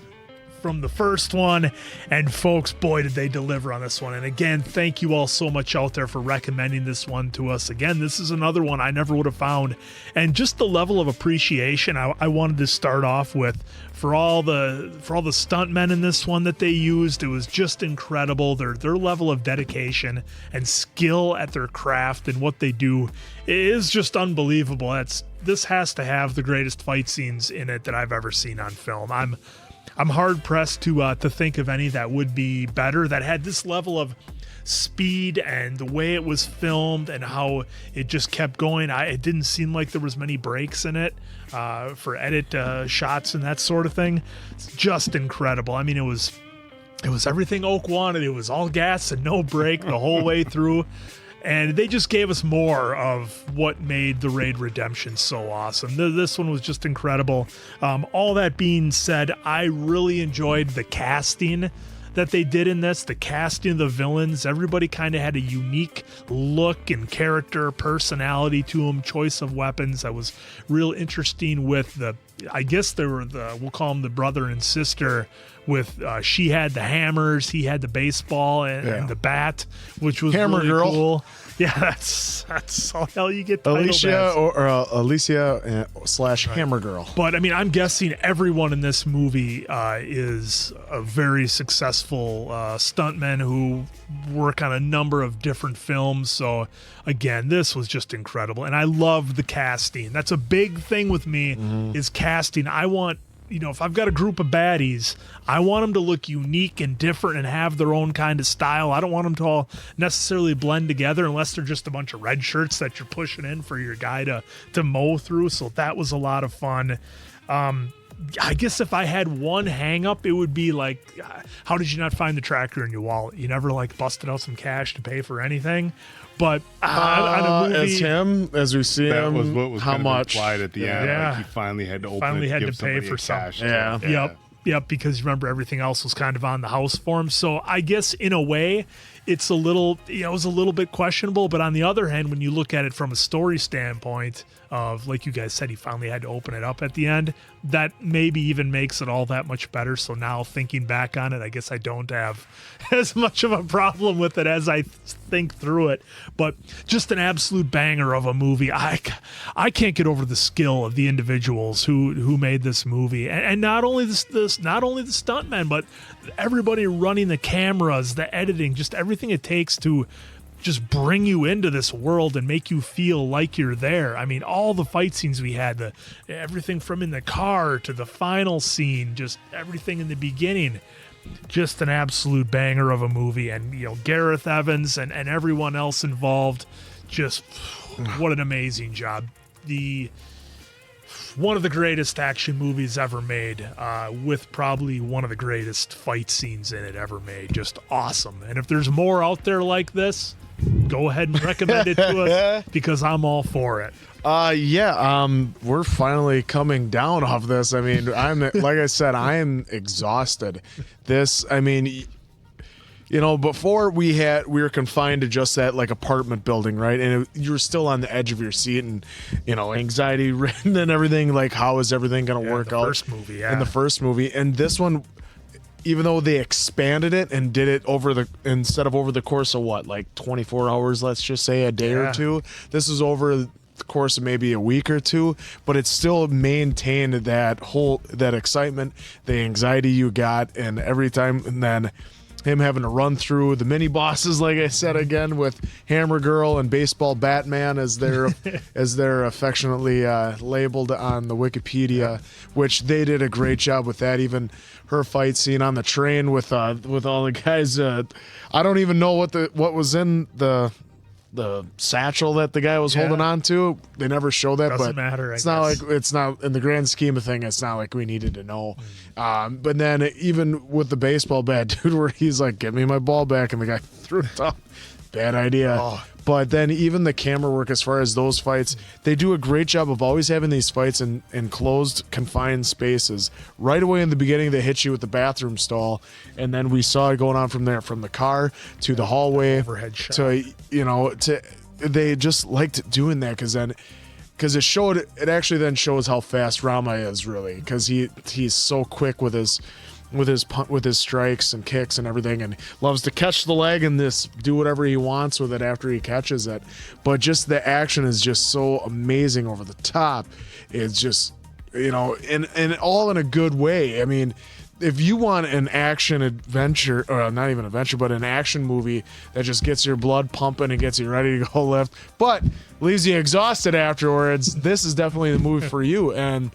from the first one, and folks, boy, did they deliver on this one. And again, thank you all so much out there for recommending this one to us. Again, this is another one I never would have found, and just the level of appreciation I wanted to start off with for all the stuntmen in this one that they used. It was just incredible. Their level of dedication and skill at their craft and what they do is just unbelievable. This has to have the greatest fight scenes in it that I've ever seen on film. I'm hard pressed to think of any that would be better, that had this level of speed and the way it was filmed and how it just kept going. It didn't seem like there was many breaks in it for edit shots and that sort of thing. It's just incredible. I mean, it was everything Oak wanted. It was all gas and no brake the whole way through. And they just gave us more of what made the Raid Redemption so awesome. This one was just incredible. All that being said, I really enjoyed the casting that they did in this. The casting of the villains, everybody kind of had a unique look and character, personality to them, choice of weapons. That was real interesting with I guess they were we'll call them the brother and sister. With she had the hammers, he had the baseball and the bat, which was Hammer really Girl. Cool. Yeah, that's all hell you get. Alicia Alicia / Hammer Girl. But I mean, I'm guessing everyone in this movie is a very successful stuntman who work on a number of different films. So again, this was just incredible, and I love the casting. That's a big thing with me is casting. I want. If I've got a group of baddies, I want them to look unique and different and have their own kind of style. I don't want them to all necessarily blend together unless they're just a bunch of red shirts that you're pushing in for your guy to mow through. So that was a lot of fun. I guess if I had one hang up, it would be like, how did you not find the tracker in your wallet? You never busted out some cash to pay for anything? But on a movie, as him, as we see that him, was what was how kind of much implied at the end. Yeah. Like he finally had to open finally it had to to give pay somebody for a cash something. check. Yep, because remember everything else was kind of on the house for him. So I guess in a way, it's a little, it was a little bit questionable. But on the other hand, when you look at it from a story standpoint of, like you guys said, he finally had to open it up at the end, that maybe even makes it all that much better. So now thinking back on it, I guess I don't have as much of a problem with it as I think through it. But just an absolute banger of a movie. I can't get over the skill of the individuals who made this movie, and not only not only the stuntmen, but everybody running the cameras, the editing, just everything it takes to just bring you into this world and make you feel like you're there. I mean, all the fight scenes we had, everything from in the car to the final scene, just everything in the beginning, just an absolute banger of a movie. And, Gareth Evans and everyone else involved, just what an amazing job. One of the greatest action movies ever made, with probably one of the greatest fight scenes in it ever made. Just awesome. And if there's more out there like this, go ahead and recommend it to us, because I'm all for it. We're finally coming down off this. I mean, like I said, I am exhausted. Before we were confined to just that like apartment building, right? And you were still on the edge of your seat, and anxiety ridden and everything. Like, how is everything going to work out? In the first movie, and this one, even though they expanded it and did it instead of over the course of what, like 24 hours, let's just say a day or two, this is over the course of maybe a week or two, but it still maintained that excitement, the anxiety you got, and every time, and then him having to run through the mini bosses, like I said again, with Hammer Girl and Baseball Batman as they're affectionately labeled on the Wikipedia, which they did a great job with that. Even her fight scene on the train with all the guys. I don't even know what was in the satchel that the guy was holding on to. They never show that. Doesn't but matter. It's not in the grand scheme of things. It's not like we needed to know. But then even with the baseball bat, dude, where he's like, "Give me my ball back," and the guy threw it off. Bad idea. Oh. But then even the camera work, as far as those fights, they do a great job of always having these fights in closed, confined spaces. Right away in the beginning, they hit you with the bathroom stall, and then we saw it going on from there, from the car to the hallway, overhead shot. They just liked doing that because it actually then shows how fast Rama is, really, because he's so quick with his strikes and kicks and everything, and loves to catch the leg and do whatever he wants with it after he catches it. But just the action is just so amazing, over the top. It's just, and all in a good way. I mean, if you want an action adventure, or not even adventure, but an action movie that just gets your blood pumping and gets you ready to go lift, but leaves you exhausted afterwards, this is definitely the movie for you. And,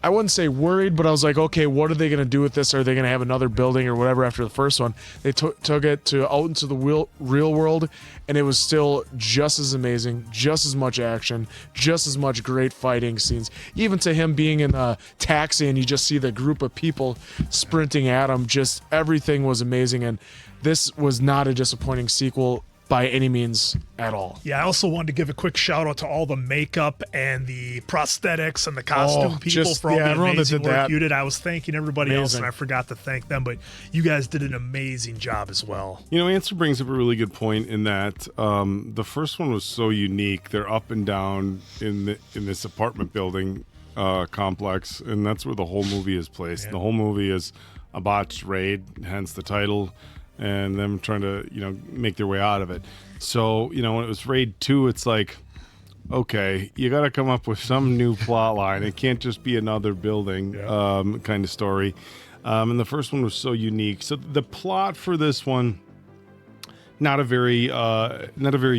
I wouldn't say worried, but I was like, okay, what are they going to do with this? Are they going to have another building or whatever after the first one? They took it out into the real world, and it was still just as amazing, just as much action, just as much great fighting scenes. Even to him being in a taxi and you just see the group of people sprinting at him, just everything was amazing. And this was not a disappointing sequel by any means at all. Yeah, I also wanted to give a quick shout out to all the makeup and the prosthetics and the costume people for all the amazing work you did. I was thanking everybody else, and I forgot to thank them, but you guys did an amazing job as well. Answer brings up a really good point in that the first one was so unique. They're up and down in this apartment building complex, and that's where the whole movie is placed. Yeah. The whole movie is a botched raid, hence the title, and them trying to, make their way out of it. So, when it was Raid 2, it's like, okay, you got to come up with some new plot line. It can't just be another building kind of story. And the first one was so unique. So the plot for this one, not a very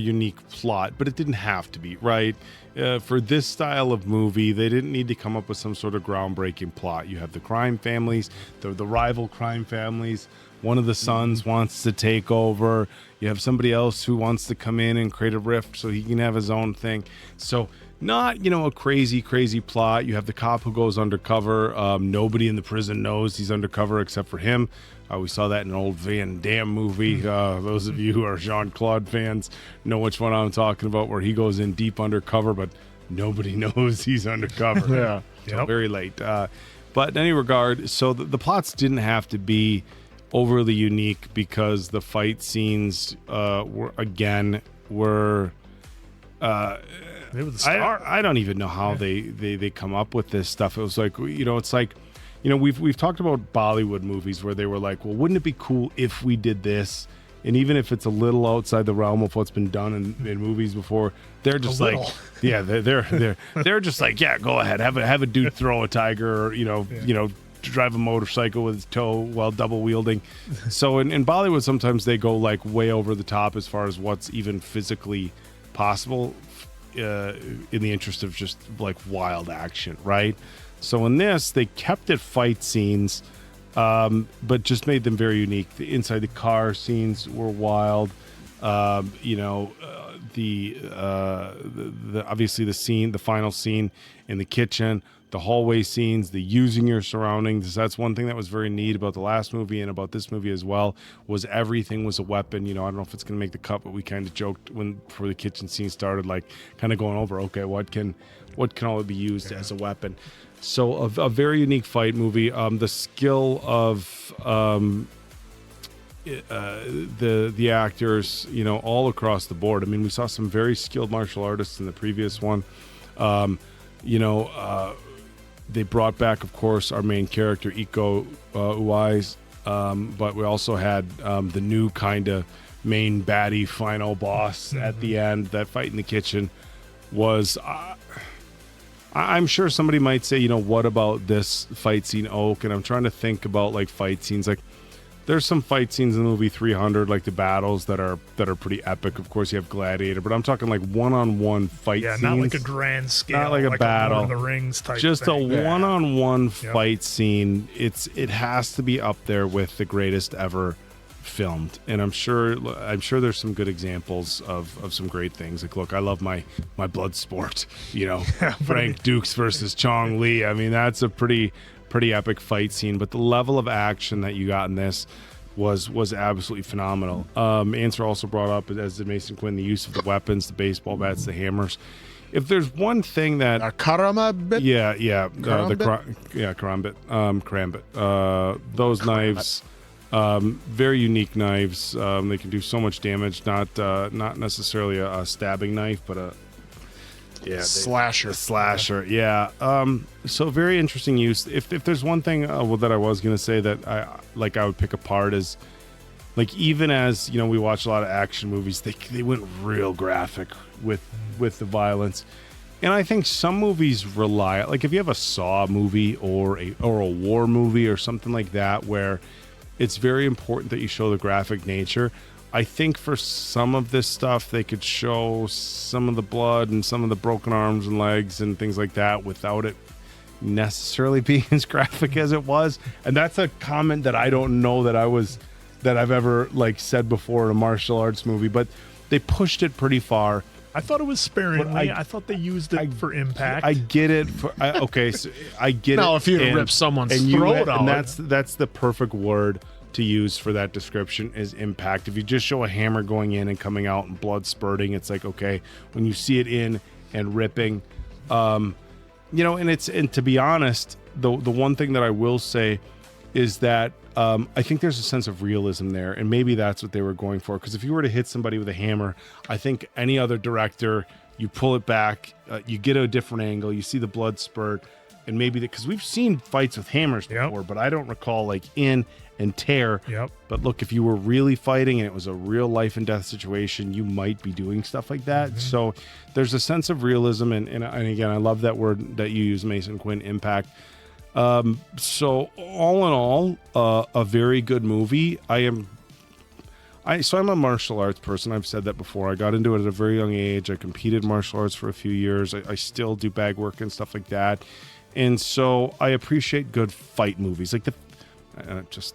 unique plot, but it didn't have to be, right? For this style of movie, they didn't need to come up with some sort of groundbreaking plot. You have the crime families, the rival crime families. One of the sons wants to take over. You have somebody else who wants to come in and create a rift so he can have his own thing. So not, a crazy plot. You have the cop who goes undercover. Nobody in the prison knows he's undercover except for him. We saw that in an old Van Damme movie. Those of you who are Jean-Claude fans know which one I'm talking about, where he goes in deep undercover, but nobody knows he's undercover. Very late. But in any regard, so the plots didn't have to be overly unique because the fight scenes were They were the star. I don't even know how they come up with this stuff. It was like, it's like, we've talked about Bollywood movies where they were like, well, wouldn't it be cool if we did this? And even if it's a little outside the realm of what's been done in movies before, they're just like, yeah, they're just like, yeah, go ahead, have a dude throw a tiger, or drive a motorcycle with his toe while double wielding. So in Bollywood, sometimes they go like way over the top as far as what's even physically possible in the interest of just like wild action, right? So in this, they kept it fight scenes, but just made them very unique. The inside the car scenes were wild. The obviously the final scene in the kitchen, the hallway scenes, the using your surroundings. That's one thing that was very neat about the last movie and about this movie as well, was everything was a weapon. I don't know if it's going to make the cut, but we kind of joked before the kitchen scene started, like kind of going over, okay, what can all be used as a weapon? So a very unique fight movie. The skill of the actors, all across the board. I mean, we saw some very skilled martial artists in the previous one. They brought back, of course, our main character, Iko Uwais, but we also had the new kind of main baddie final boss at the end. That fight in the kitchen was... I'm sure somebody might say, what about this fight scene, Oak? And I'm trying to think about like fight scenes. Like, there's some fight scenes in the movie 300, like the battles that are pretty epic. Of course, you have Gladiator, but I'm talking like one-on-one fight scenes. Not like a grand scale, not like a battle, Lord of the Rings type. Just thing. a one-on-one fight scene. It has to be up there with the greatest ever filmed, and I'm sure there's some good examples of some great things. Like, look, I love my blood sport. Frank Dukes versus Chong Li. I mean, that's a pretty epic fight scene, but the level of action that you got in this was absolutely phenomenal. Answer also brought up, as did Mason Quinn, the use of the weapons, the baseball bats, the hammers. If there's one thing that karambit, karambit, those knives, very unique knives. They can do so much damage. Not necessarily a stabbing knife, but a slasher. Yeah. So very interesting use. If there's one thing that I was gonna say that I would pick apart is, like, even as we watch a lot of action movies, they went real graphic with the violence, and I think some movies rely, like if you have a Saw movie or a war movie or something like that, where it's very important that you show the graphic nature. I think for some of this stuff, they could show some of the blood and some of the broken arms and legs and things like that without it necessarily being as graphic as it was. And that's a comment that I don't know that I've ever said before in a martial arts movie, but they pushed it pretty far. I thought it was sparingly. I thought they used it for impact. I get it. I get it. Now, if you rip someone's throat out, and that's the perfect word to use for that description, is impact. If you just show a hammer going in and coming out and blood spurting, it's like, okay. When you see it in and ripping, and to be honest, the one thing that I will say is that I think there's a sense of realism there, and maybe that's what they were going for. Because if you were to hit somebody with a hammer, I think any other director, you pull it back, you get a different angle, you see the blood spurt, and maybe because we've seen fights with hammers before, but I don't recall like in and tear. But look, if you were really fighting and it was a real life and death situation, you might be doing stuff like that. So there's a sense of realism, and again, I love that word that you use, Mason Quinn, impact. So all in all, a very good movie. I'm a martial arts person. I've said that before. I got into it at a very young age. I competed martial arts for a few years. I still do bag work and stuff like that. And so I appreciate good fight movies. Like just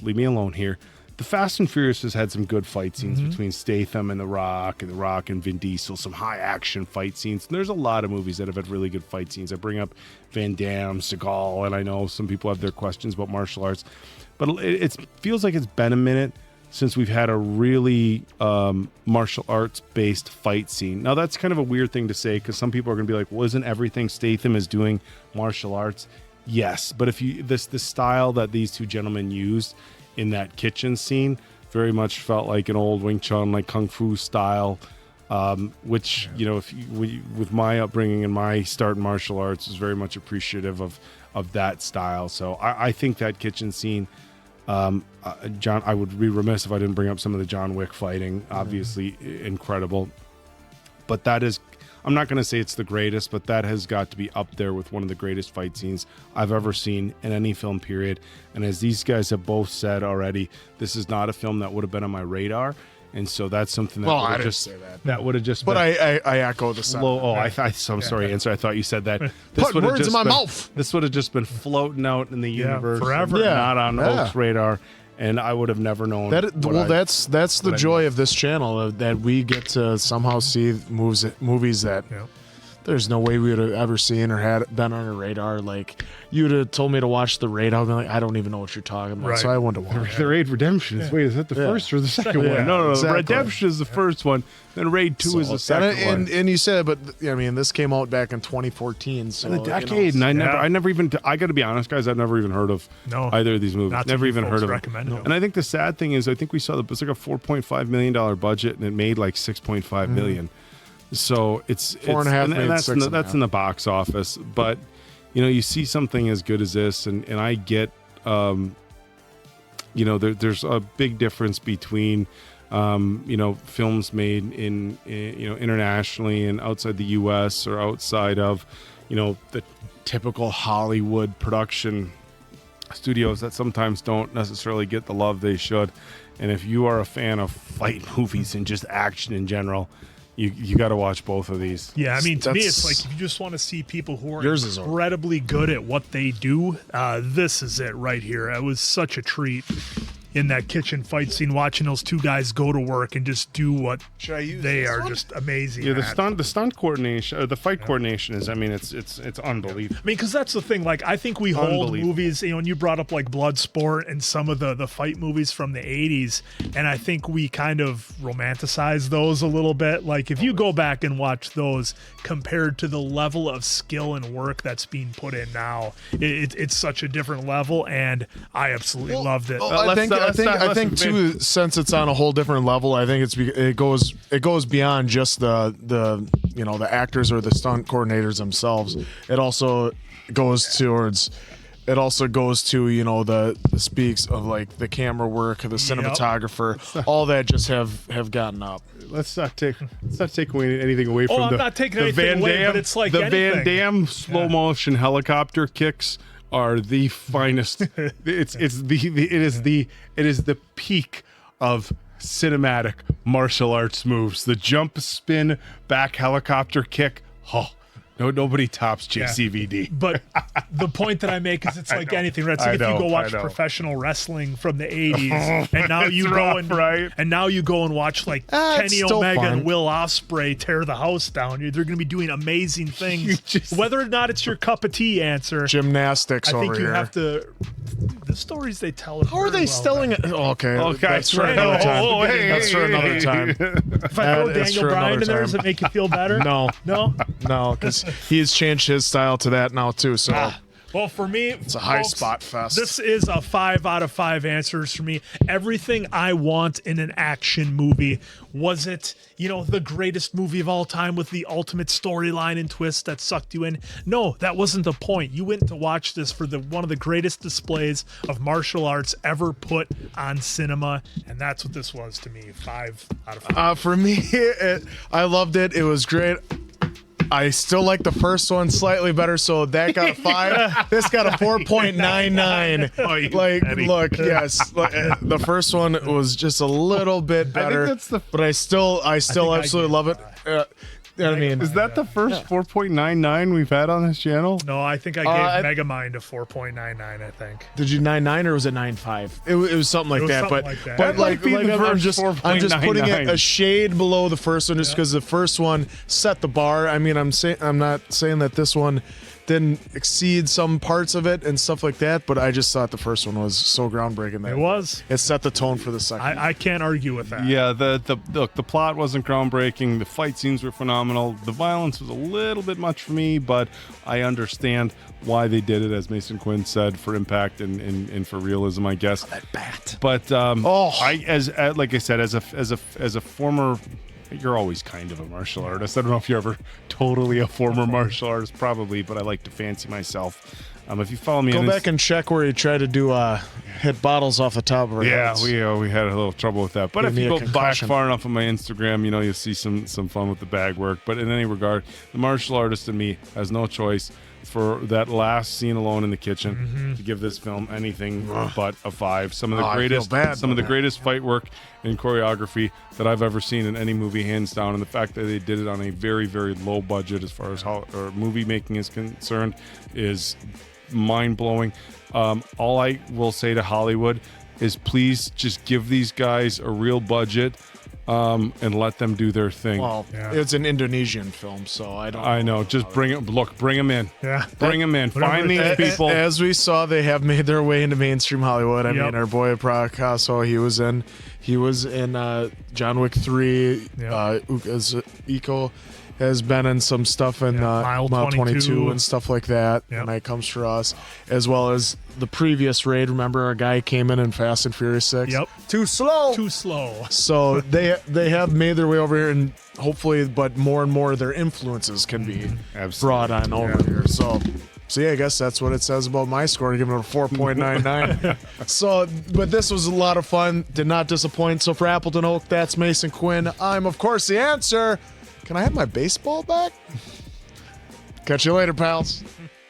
leave me alone here. The Fast and Furious has had some good fight scenes between Statham and The Rock and Vin Diesel, some high action fight scenes. And there's a lot of movies that have had really good fight scenes. I bring up Van Damme, Seagal, and I know some people have their questions about martial arts, but it feels like it's been a minute since we've had a really martial arts based fight scene. Now that's kind of a weird thing to say, because some people are going to be like, well, isn't everything Statham is doing martial arts? Yes, but if you the style that these two gentlemen used in that kitchen scene. Very much felt like an old Wing Chun, like Kung Fu style, which, you know, with my upbringing and my start in martial arts, is very much appreciative of that style. So I think that kitchen scene, John, I would be remiss if I didn't bring up some of the John Wick fighting. Obviously incredible, but that is, I'm not going to say it's the greatest, but that has got to be up there with one of the greatest fight scenes I've ever seen in any film, period. And as these guys have both said already, this is not a film that would have been on my radar. And so that's something that I didn't say that. That would have just But been, I echo the sentiment. I'm sorry, Answer. I thought you said that. Put words in my mouth. This would have just been floating out in the universe forever. not on Oak's radar. And I would have never known. That's the joy of this channel, that we get to somehow see movies that there's no way we would have ever seen or had been on our radar. Like, you'd have told me to watch The Raid, I'd be like, I don't even know what you're talking about. Right. So I wouldn't watch The Raid Redemption is, wait, is that the first or the second one? No, exactly. Redemption is the first one. Then Raid 2 is the second one. And you said, but I mean, this came out back in 2014. So, In a decade, and I never even, I got to be honest, guys, I've never even heard of either of these movies. Never even heard of them. And I think the sad thing is, I think we saw it's like a $4.5 million budget, and it made like $6.5 million. So it's 4.5 and that's in the box office. But you know, you see something as good as this, and I get, you know, there's a big difference between, you know, films made in you know, internationally and outside the U.S. or outside of, you know, the typical Hollywood production studios that sometimes don't necessarily get the love they should. And if you are a fan of fight movies and just action in general, you got to watch both of these. Yeah, I mean, to me, it's like if you just want to see people who are Yours is incredibly good at what they do, this is it right here. It was such a treat in that kitchen fight scene, watching those two guys go to work and just do what they are just amazing. Yeah, the at. stunt coordination, the fight coordination is, I mean, it's unbelievable. I mean, because that's the thing. Like, I think we hold movies, you know, and you brought up like Bloodsport and some of the fight movies from the 80s, and I think we kind of romanticize those a little bit. Like, if you go back and watch those compared to the level of skill and work that's being put in now, it's such a different level, and I absolutely loved it. I think too, since it's on a whole different level, I think it goes beyond just the you know, the actors or the stunt coordinators themselves. It also goes towards, you know, the speaks of like the camera work, the cinematographer, all that just have gotten up. Let's not take anything away from I'm not taking anything away, but it's like the anything. Van Damme slow motion helicopter kicks are the finest. It is the peak of cinematic martial arts moves. The jump, spin, back helicopter kick. Oh, nobody tops JCVD. But the point that I make is it's like anything, right? It's like if you go watch professional wrestling from the 80s, and now you go and now you go and watch like Kenny Omega and Will Ospreay tear the house down. They're going to be doing amazing things. Whether or not it's your cup of tea, Answer. Gymnastics I think over you here. have to. The stories they tell. How are they selling it? Okay, that's for anyway, another time. That's for another time. If I throw Daniel Bryan in there, does it make you feel better? No, no, because he has changed his style to that now too. So. Well, for me, it's a high spot fest. This is a 5 out of 5 answers for me. Everything I want in an action movie. Was it, you know, the greatest movie of all time with the ultimate storyline and twist that sucked you in? No, that wasn't the point. You went to watch this for one of the greatest displays of martial arts ever put on cinema, and that's what this was to me. 5 out of 5. For me, I loved it. It was great. I still like the first one slightly better, so that got a 5. This got a 4.99. Look, yes, the first one was just a little bit better, but I still absolutely love it. You know what I mean? Is that the first 4.99 we've had on this channel? No, I think I gave Megamind a 4.99. I think. Did you 9.9 or was it 9.5? It was something like that. But I'm just putting it a shade below the first one just because the first one set the bar. I mean, I'm not saying that this one didn't exceed some parts of it and stuff like that, but I just thought the first one was so groundbreaking that It was. It set the tone for the second. I can't argue with that. Yeah, look, the plot wasn't groundbreaking. The fight scenes were phenomenal. The violence was a little bit much for me, but I understand why they did it, as Mason Quinn said, for impact and for realism, I guess. That bat. But like I said, as a former, you're always kind of a martial artist. I don't know if you're ever totally a former martial artist, probably, but I like to fancy myself. If you follow me, Go on back and check where he tried to do hit bottles off the top of our heads. we had a little trouble with that. But Gave if me you a go back concussion. far enough on my Instagram, you'll see some fun with the bag work. But in any regard, the martial artist in me has no choice for that last scene alone in the kitchen to give this film anything but a 5. Some of the greatest fight work and choreography that I've ever seen in any movie, hands down. And the fact that they did it on a very, very low budget as far as movie making is concerned is mind-blowing. All I will say to Hollywood is please just give these guys a real budget and let them do their thing. Well, it's an Indonesian film, so I know. Just bring them in. Yeah. Bring them in. Find these people. As we saw, they have made their way into mainstream Hollywood. I mean, our boy Prakaso, he was in John Wick 3. Iko has been in some stuff in Mile 22 and stuff like that. When it comes for us, as well as the previous raid. Remember, a guy came in Fast and Furious 6. Yep. Too slow. So they have made their way over here, and hopefully, but more and more, their influences can be brought on over here. So yeah, I guess that's what it says about my score. Giving it a 4.99. But this was a lot of fun. Did not disappoint. So for Appleton Oak, that's Mason Quinn. I'm, of course, the answer. Can I have my baseball back? Catch you later, pals.